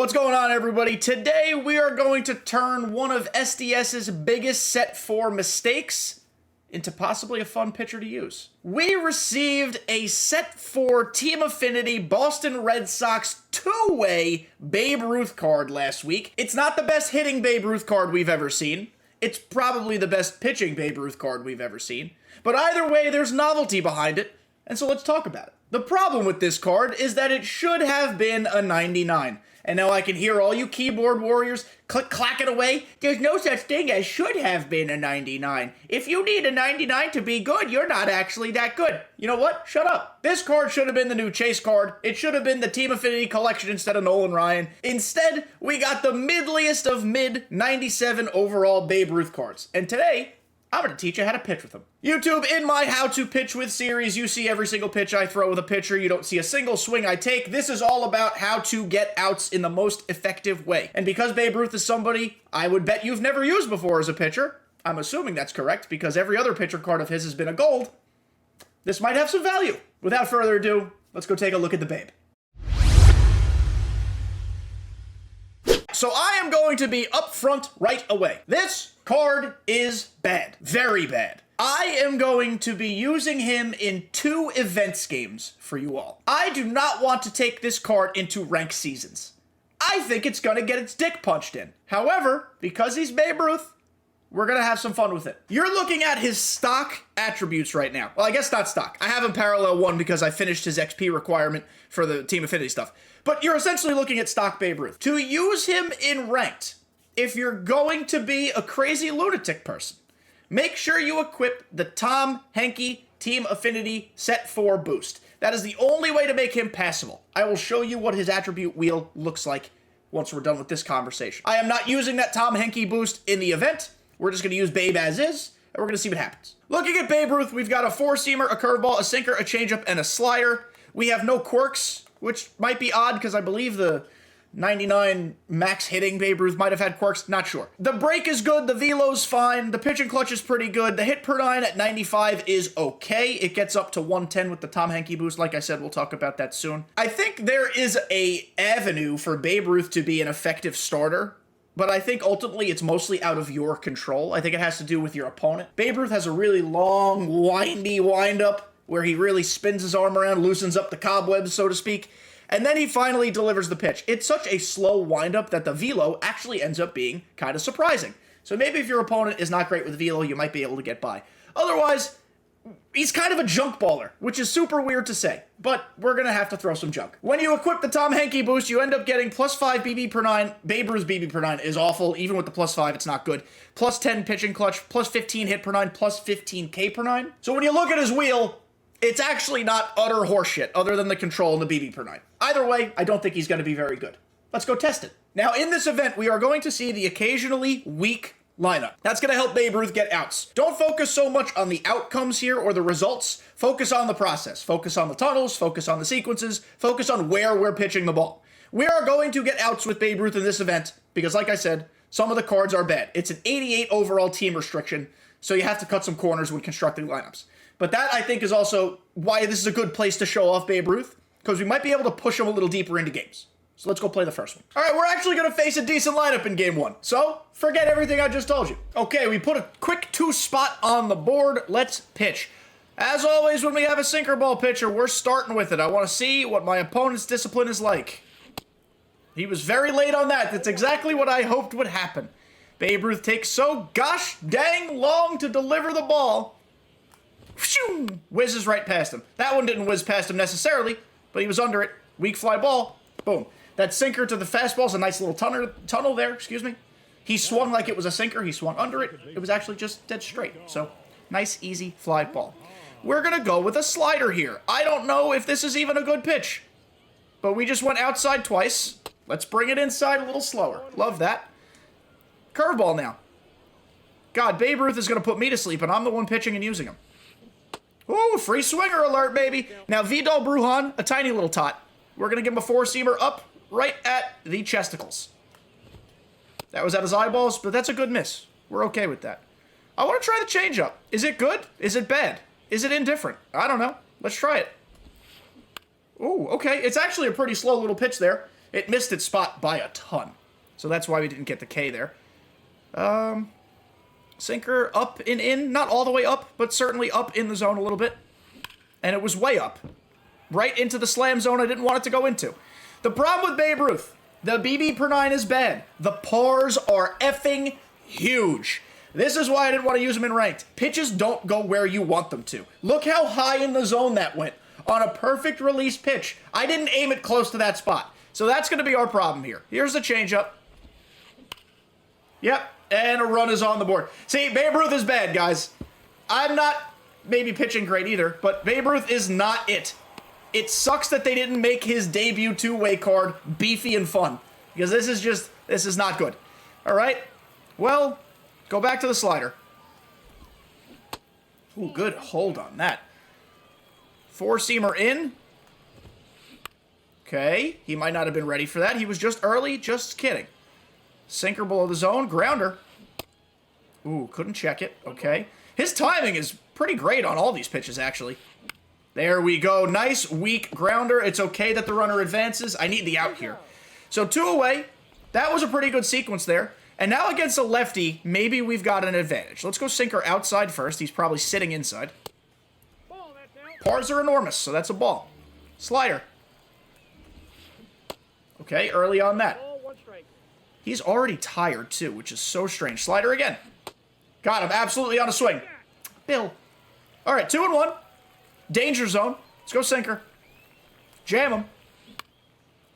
What's going on, everybody? Today we are going to turn one of SDS's biggest set 4 mistakes into possibly a fun pitcher to use. We received a set 4 Team Affinity Boston Red Sox two-way Babe Ruth card last week. It's not the best hitting Babe Ruth card we've ever seen. It's probably the best pitching Babe Ruth card we've ever seen. But either way, there's novelty behind it, and so let's talk about it. The problem with this card is that it should have been a 99. And now I can hear all you keyboard warriors clacking away. There's no such thing as should have been a 99. If you need a 99 to be good, you're not actually that good. You know what? Shut up. This card should have been the new Chase card. It should have been the Team Affinity collection instead of Nolan Ryan. Instead, we got the middliest of mid 97 overall Babe Ruth cards. And today, I'm going to teach you how to pitch with them. YouTube, in my How to Pitch With series, you see every single pitch I throw with a pitcher. You don't see a single swing I take. This is all about how to get outs in the most effective way. And because Babe Ruth is somebody I would bet you've never used before as a pitcher, I'm assuming that's correct because every other pitcher card of his has been a gold, this might have some value. Without further ado, let's go take a look at the Babe. So I am going to be upfront right away. This card is bad. Very bad. I am going to be using him in 2 events games for you all. I do not want to take this card into ranked seasons. I think it's going to get its dick punched in. However, because he's Babe Ruth, we're going to have some fun with it. You're looking at his stock attributes right now. Well, I guess not stock. I have him parallel 1 because I finished his XP requirement for the Team Affinity stuff. But you're essentially looking at stock Babe Ruth. To use him in ranked, if you're going to be a crazy lunatic person, make sure you equip the Tom Henke Team Affinity Set 4 boost. That is the only way to make him passable. I will show you what his attribute wheel looks like once we're done with this conversation. I am not using that Tom Henke boost in the event. We're just going to use Babe as is, and we're going to see what happens. Looking at Babe Ruth, we've got a 4-seamer, a curveball, a sinker, a changeup, and a slider. We have no quirks, which might be odd because I believe the 99 max hitting Babe Ruth might have had quirks, not sure. The break is good, the velo's fine, the pitch and clutch is pretty good, the hit per 9 at 95 is okay. It gets up to 110 with the Tom Henke boost. Like I said, we'll talk about that soon. I think there is a avenue for Babe Ruth to be an effective starter, but I think ultimately it's mostly out of your control. I think it has to do with your opponent. Babe Ruth has a really long, windy wind-up where he really spins his arm around, loosens up the cobwebs, so to speak, and then he finally delivers the pitch. It's such a slow windup that the velo actually ends up being kind of surprising. So maybe if your opponent is not great with velo, you might be able to get by. Otherwise, he's kind of a junk baller, which is super weird to say, but we're going to have to throw some junk. When you equip the Tom Henke boost, you end up getting +5 BB per 9. Babe Ruth's BB per 9 is awful. Even with the +5, it's not good. +10 pitching clutch, +15 hit per 9, +15 K per 9. So when you look at his wheel, it's actually not utter horseshit other than the control and the BB per 9. Either way, I don't think he's going to be very good. Let's go test it. Now, in this event, we are going to see the occasionally weak lineup. That's going to help Babe Ruth get outs. Don't focus so much on the outcomes here or the results. Focus on the process. Focus on the tunnels. Focus on the sequences. Focus on where we're pitching the ball. We are going to get outs with Babe Ruth in this event because, like I said, some of the cards are bad. It's an 88 overall team restriction, so you have to cut some corners when constructing lineups. But that, I think, is also why this is a good place to show off Babe Ruth, because we might be able to push him a little deeper into games. So let's go play the first one. All right, we're actually going to face a decent lineup in game 1. So forget everything I just told you. Okay, we put a quick 2 spot on the board. Let's pitch. As always, when we have a sinker ball pitcher, we're starting with it. I want to see what my opponent's discipline is like. He was very late on that. That's exactly what I hoped would happen. Babe Ruth takes so gosh dang long to deliver the ball. Whizzes right past him. That one didn't whiz past him necessarily, but he was under it. Weak fly ball. Boom. That sinker to the fastball is a nice little tunnel there, excuse me. He swung like it was a sinker. He swung under it. It was actually just dead straight. So, nice, easy fly ball. We're going to go with a slider here. I don't know if this is even a good pitch, but we just went outside twice. Let's bring it inside a little slower. Love that. Curveball now. God, Babe Ruth is going to put me to sleep, and I'm the one pitching and using him. Ooh, free swinger alert, baby. Now, Vidal Brujan, a tiny little tot. We're going to give him a 4-seamer up right at the chesticles. That was at his eyeballs, but that's a good miss. We're okay with that. I want to try the changeup. Is it good? Is it bad? Is it indifferent? I don't know. Let's try it. Ooh, okay. It's actually a pretty slow little pitch there. It missed its spot by a ton. So that's why we didn't get the K there. Sinker up and in. Not all the way up, but certainly up in the zone a little bit. And it was way up. Right into the slam zone I didn't want it to go into. The problem with Babe Ruth, the BB per 9 is bad. The pars are effing huge. This is why I didn't want to use them in ranked. Pitches don't go where you want them to. Look how high in the zone that went. On a perfect release pitch. I didn't aim it close to that spot. So that's going to be our problem here. Here's the changeup. Yep, and a run is on the board. See, Babe Ruth is bad, guys. I'm not maybe pitching great either, but Babe Ruth is not it. It sucks that they didn't make his debut two-way card beefy and fun. Because this is not good. All right? Well, go back to the slider. Ooh, good hold on that. Four-seamer in. Okay, he might not have been ready for that. He was just early, just kidding. Sinker below the zone, grounder. Ooh, couldn't check it, okay. His timing is pretty great on all these pitches, actually. There we go, nice, weak grounder. It's okay that the runner advances. I need the out here. So 2 away, that was a pretty good sequence there. And now against a lefty, maybe we've got an advantage. Let's go sinker outside first. He's probably sitting inside. Pars are enormous, so that's a ball. Slider. Okay, early on that. He's already tired, too, which is so strange. Slider again. Got him, absolutely on a swing. Bill. All right, 2-1. Danger zone. Let's go sinker. Jam him.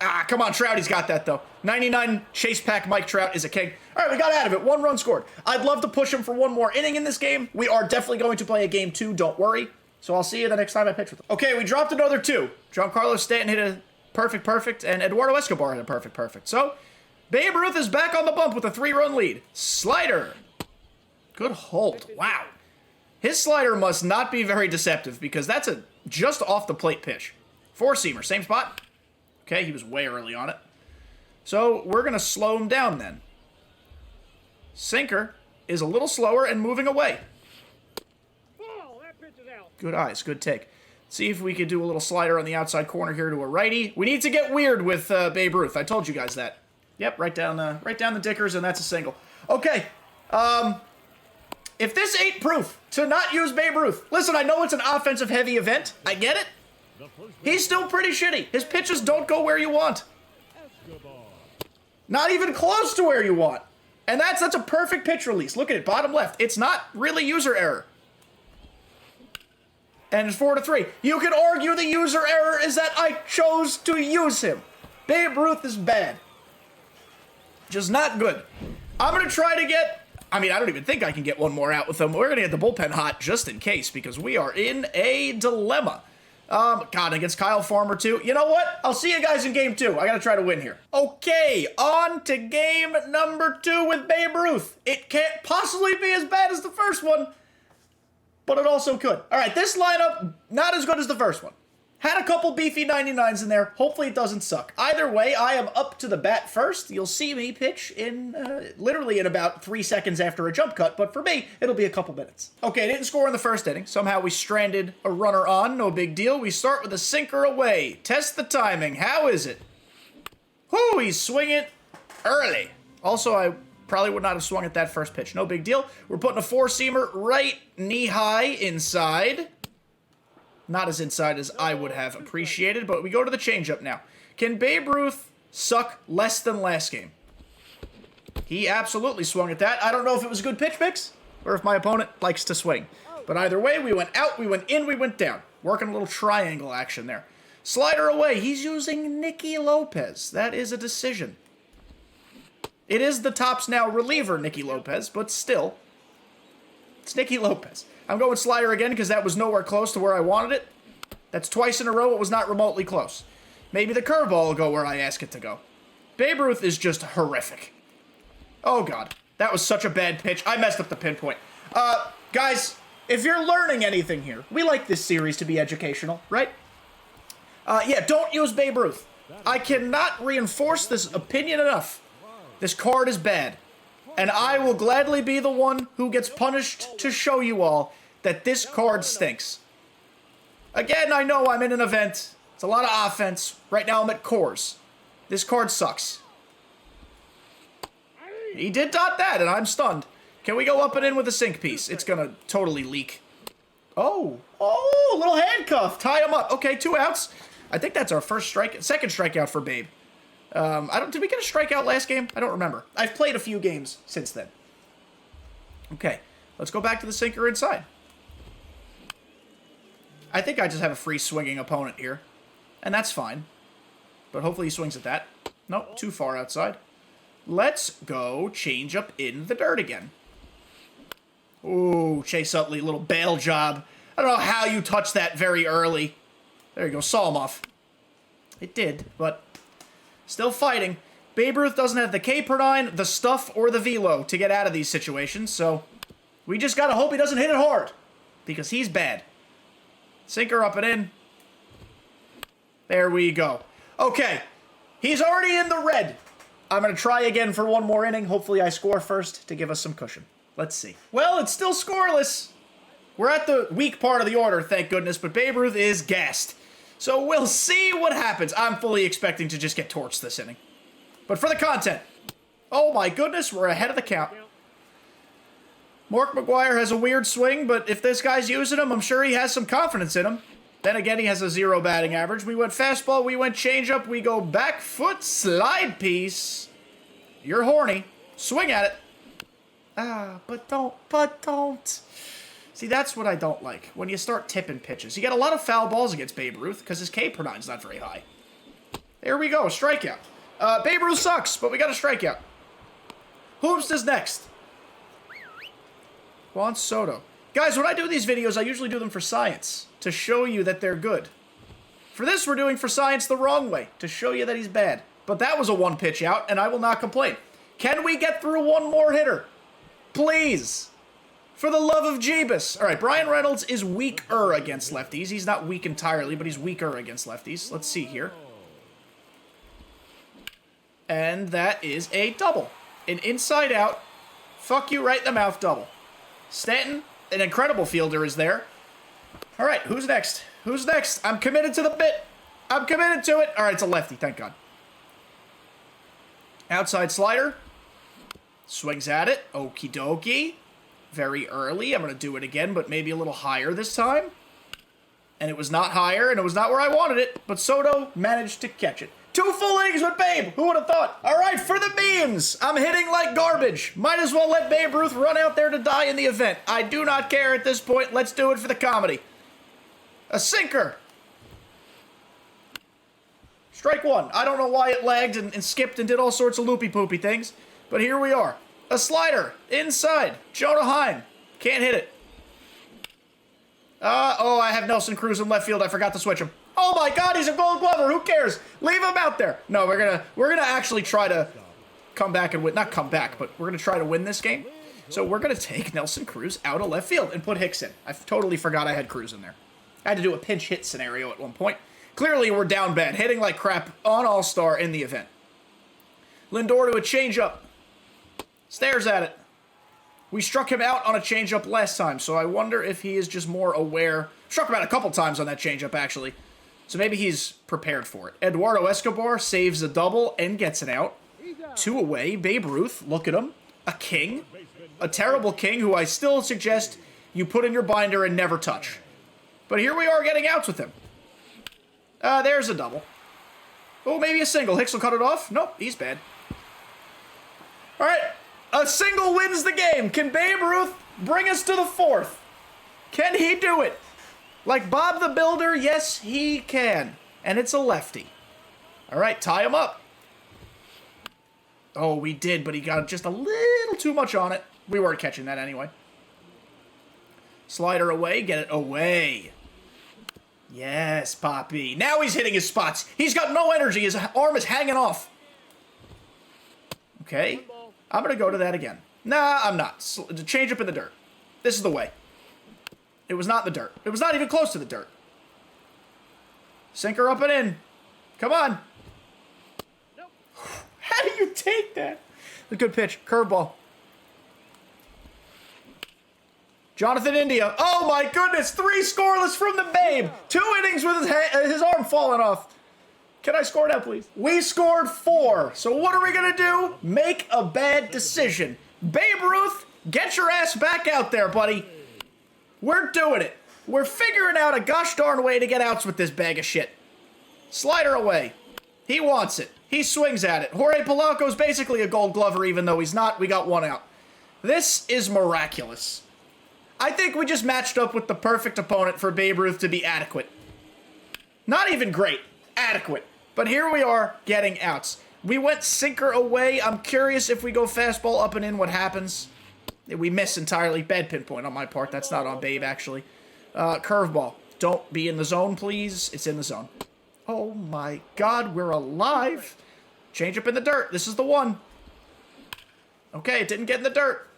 Ah, come on, Trouty's got that, though. 99 chase pack Mike Trout is a king. All right, we got out of it. 1 run scored. I'd love to push him for 1 more inning in this game. We are definitely going to play a game 2, don't worry. So I'll see you the next time I pitch with him. Okay, we dropped another 2. Giancarlo Stanton hit a perfect, and Eduardo Escobar hit a perfect. So, Babe Ruth is back on the bump with a 3-run lead. Slider. Good hold. Wow. His slider must not be very deceptive because that's a just off the plate pitch. 4-seamer, same spot. Okay, he was way early on it. So, we're going to slow him down then. Sinker is a little slower and moving away. Good eyes, good take. See if we could do a little slider on the outside corner here to a righty. We need to get weird with Babe Ruth. I told you guys that. Yep, right down the dickers, and that's a single. Okay, if this ain't proof to not use Babe Ruth, listen, I know it's an offensive-heavy event. I get it. He's still pretty shitty. His pitches don't go where you want. Not even close to where you want. And that's a perfect pitch release. Look at it, bottom left. It's not really user error. And it's 4-3. You could argue the user error is that I chose to use him. Babe Ruth is bad. Just not good. I'm going to try to get... I mean, I don't even think I can get 1 more out with him. We're going to get the bullpen hot just in case because we are in a dilemma. God, against Kyle Farmer too. You know what? I'll see you guys in game 2. I got to try to win here. Okay, on to game number 2 with Babe Ruth. It can't possibly be as bad as the first one. But it also could. All right, this lineup, not as good as the first one. Had a couple beefy 99s in there. Hopefully it doesn't suck. Either way, I am up to the bat first. You'll see me pitch in literally in about 3 seconds after a jump cut, but for me, it'll be a couple minutes. Okay, didn't score in the first inning. Somehow we stranded a runner on. No big deal. We start with a sinker away. Test the timing. How is it? Whoo, he's swinging early. Also, I probably would not have swung at that first pitch. No big deal. We're putting a 4-seamer right knee-high inside. Not as inside as I would have appreciated, but we go to the changeup now. Can Babe Ruth suck less than last game? He absolutely swung at that. I don't know if it was a good pitch mix or if my opponent likes to swing. But either way, we went out, we went in, we went down. Working a little triangle action there. Slider away. He's using Nicky Lopez. That is a decision. It is the Topps Now reliever, Nicky Lopez, but still, it's Nicky Lopez. I'm going slider again because that was nowhere close to where I wanted it. That's twice in a row. It was not remotely close. Maybe the curveball will go where I ask it to go. Babe Ruth is just horrific. Oh, God. That was such a bad pitch. I messed up the pinpoint. Guys, if you're learning anything here, we like this series to be educational, right? Yeah, don't use Babe Ruth. I cannot reinforce this opinion enough. This card is bad, and I will gladly be the one who gets punished to show you all that this card stinks. Again, I know I'm in an event. It's a lot of offense. Right now I'm at cores. This card sucks. He did dot that, and I'm stunned. Can we go up and in with a sink piece? It's gonna totally leak. Oh, a little handcuff. Tie him up. Okay, 2 outs. I think that's our second strikeout for Babe. Did we get a strikeout last game? I don't remember. I've played a few games since then. Okay, let's go back to the sinker inside. I think I just have a free swinging opponent here, and that's fine. But hopefully he swings at that. Nope, too far outside. Let's go change up in the dirt again. Ooh, Chase Utley, little bail job. I don't know how you touched that very early. There you go, saw him off. It did, but still fighting. Babe Ruth doesn't have the K per 9, the stuff, or the velo to get out of these situations, so we just gotta hope he doesn't hit it hard, because he's bad. Sinker up and in. There we go. Okay, he's already in the red. I'm going to try again for one more inning. Hopefully I score first to give us some cushion. Let's see. Well, it's still scoreless. We're at the weak part of the order, thank goodness, but Babe Ruth is gassed. So we'll see what happens. I'm fully expecting to just get torched this inning. But for the content, oh my goodness, we're ahead of the count. Mark McGwire has a weird swing, but if this guy's using him, I'm sure he has some confidence in him. Then again, he has a 0 batting average. We went fastball, we went changeup, we go back foot slide piece. You're horny. Swing at it. But don't. See, that's what I don't like. When you start tipping pitches. You get a lot of foul balls against Babe Ruth because his K per 9 is not very high. There we go, strikeout. Babe Ruth sucks, but we got a strikeout. Hoops is next. Juan Soto. Guys, when I do these videos, I usually do them for science, to show you that they're good. For this, we're doing for science the wrong way, to show you that he's bad. But that was a 1-pitch out, and I will not complain. Can we get through one more hitter? Please. For the love of Jeebus. All right, Brian Reynolds is weaker against lefties. He's not weak entirely, but he's weaker against lefties. Let's see here. And that is a double. An inside out, fuck you right in the mouth double. Stanton, an incredible fielder, is there. All right, who's next? Who's next? I'm committed to the bit. I'm committed to it. All right, it's a lefty, thank God. Outside slider. Swings at it. Okie dokie. Very early. I'm going to do it again, but maybe a little higher this time. And it was not higher, and it was not where I wanted it, but Soto managed to catch it. 2 full innings with Babe. Who would have thought? All right, for the memes. I'm hitting like garbage. Might as well let Babe Ruth run out there to die in the event. I do not care at this point. Let's do it for the comedy. A sinker. Strike 1. I don't know why it lagged and skipped and did all sorts of loopy-poopy things, but here we are. A slider. Inside. Jonah Heim. Can't hit it. I have Nelson Cruz in left field. I forgot to switch him. Oh my God, he's a Gold Glover. Who cares? Leave him out there. No, we're gonna actually try to come back and win. Not come back, but we're gonna try to win this game. So we're gonna take Nelson Cruz out of left field and put Hicks in. I totally forgot I had Cruz in there. I had to do a pinch hit scenario at one point. Clearly, we're down bad, hitting like crap on All-Star in the event. Lindor to a changeup. Stares at it. We struck him out on a changeup last time, so I wonder if he is just more aware. Struck him out a couple times on that changeup, actually. So maybe he's prepared for it. Eduardo Escobar saves a double and gets it out. 2 away. Babe Ruth, look at him. A king. A terrible king who I still suggest you put in your binder and never touch. But here we are getting outs with him. There's a double. Oh, maybe a single. Hicks will cut it off. Nope, he's bad. All right. A single wins the game. Can Babe Ruth bring us to the 4th? Can he do it? Like Bob the Builder, yes, he can. And it's a lefty. All right, tie him up. Oh, we did, but he got just a little too much on it. We weren't catching that anyway. Slider away, get it away. Yes, Poppy. Now he's hitting his spots. He's got no energy. His arm is hanging off. Okay. I'm going to go to that again. Nah, I'm not. Change up in the dirt. This is the way. It was not in the dirt. It was not even close to the dirt. Sinker up and in. Come on. Nope. How do you take that? A good pitch. Curveball. Jonathan India. Oh my goodness. 3 scoreless from the Babe. 2 innings with his arm falling off. Can I score now, please? We scored 4. So what are we gonna do? Make a bad decision. Babe Ruth, get your ass back out there, buddy. We're doing it. We're figuring out a gosh darn way to get outs with this bag of shit. Slider away. He wants it. He swings at it. Jorge Polanco's basically a gold glover, even though he's not. We got 1 out. This is miraculous. I think we just matched up with the perfect opponent for Babe Ruth to be adequate. Not even great. Adequate. But here we are getting outs. We went sinker away. I'm curious if we go fastball up and in, what happens. We miss entirely. Bad pinpoint on my part. That's not on Babe, actually. Curveball. Don't be in the zone, please. It's in the zone. Oh my God, we're alive. Change up in the dirt. This is the one. Okay, it didn't get in the dirt.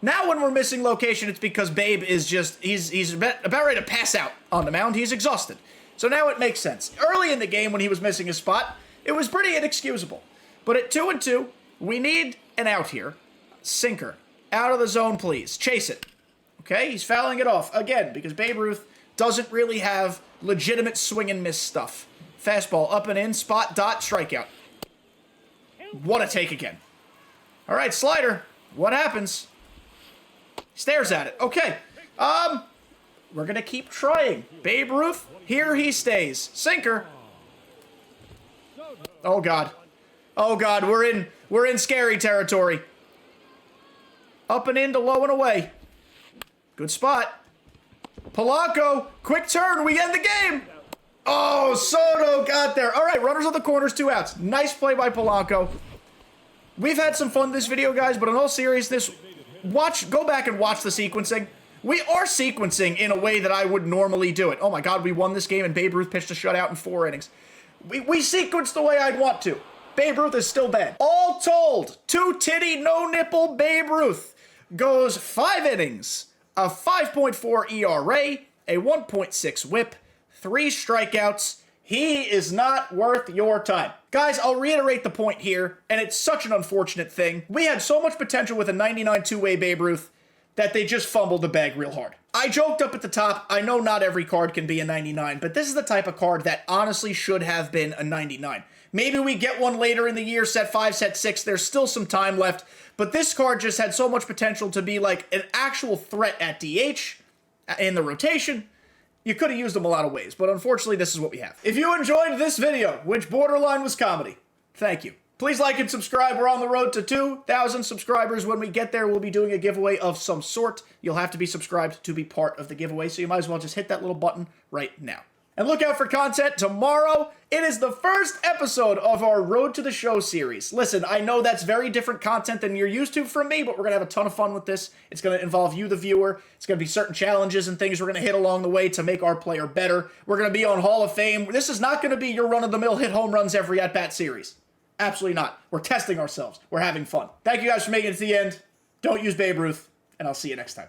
Now when we're missing location, it's because Babe is just, he's about ready to pass out on the mound. He's exhausted. So now it makes sense. Early in the game when he was missing his spot, it was pretty inexcusable. But at 2-2, we need an out here. Sinker. Out of the zone, please. Chase it. Okay, he's fouling it off again because Babe Ruth doesn't really have legitimate swing and miss stuff. Fastball up and in, spot, dot, strikeout. What a take again. All right, slider. What happens? Stares at it. Okay. We're going to keep trying. Babe Ruth, here he stays. Sinker. Oh, God. Oh, God, we're in scary territory. Up and in to low and away. Good spot. Polanco, quick turn. We end the game. Oh, Soto got there. All right, runners on the corners, 2 outs. Nice play by Polanco. We've had some fun this video, guys, but in all seriousness, go back and watch the sequencing. We are sequencing in a way that I would normally do it. Oh my God, we won this game and Babe Ruth pitched a shutout in 4 innings. We sequenced the way I'd want to. Babe Ruth is still bad. All told, 2-titty, no-nipple Babe Ruth goes 5 innings, a 5.4 ERA, a 1.6 whip, 3 strikeouts. He is not worth your time. Guys, I'll reiterate the point here, and it's such an unfortunate thing. We had so much potential with a 99 two-way Babe Ruth that they just fumbled the bag real hard. I joked up at the top, I know not every card can be a 99, but this is the type of card that honestly should have been a 99. Maybe we get one later in the year, set 5, set 6, there's still some time left, but this card just had so much potential to be like an actual threat at DH, in the rotation. You could have used them a lot of ways, but unfortunately this is what we have. If you enjoyed this video, which borderline was comedy, thank you. Please like and subscribe. We're on the road to 2,000 subscribers. When we get there, we'll be doing a giveaway of some sort. You'll have to be subscribed to be part of the giveaway, so you might as well just hit that little button right now. And look out for content tomorrow. It is the first episode of our Road to the Show series. Listen, I know that's very different content than you're used to from me, but we're going to have a ton of fun with this. It's going to involve you, the viewer. It's going to be certain challenges and things we're going to hit along the way to make our player better. We're going to be on Hall of Fame. This is not going to be your run-of-the-mill hit home runs every at-bat series. Absolutely not. We're testing ourselves. We're having fun. Thank you guys for making it to the end. Don't use Babe Ruth, and I'll see you next time.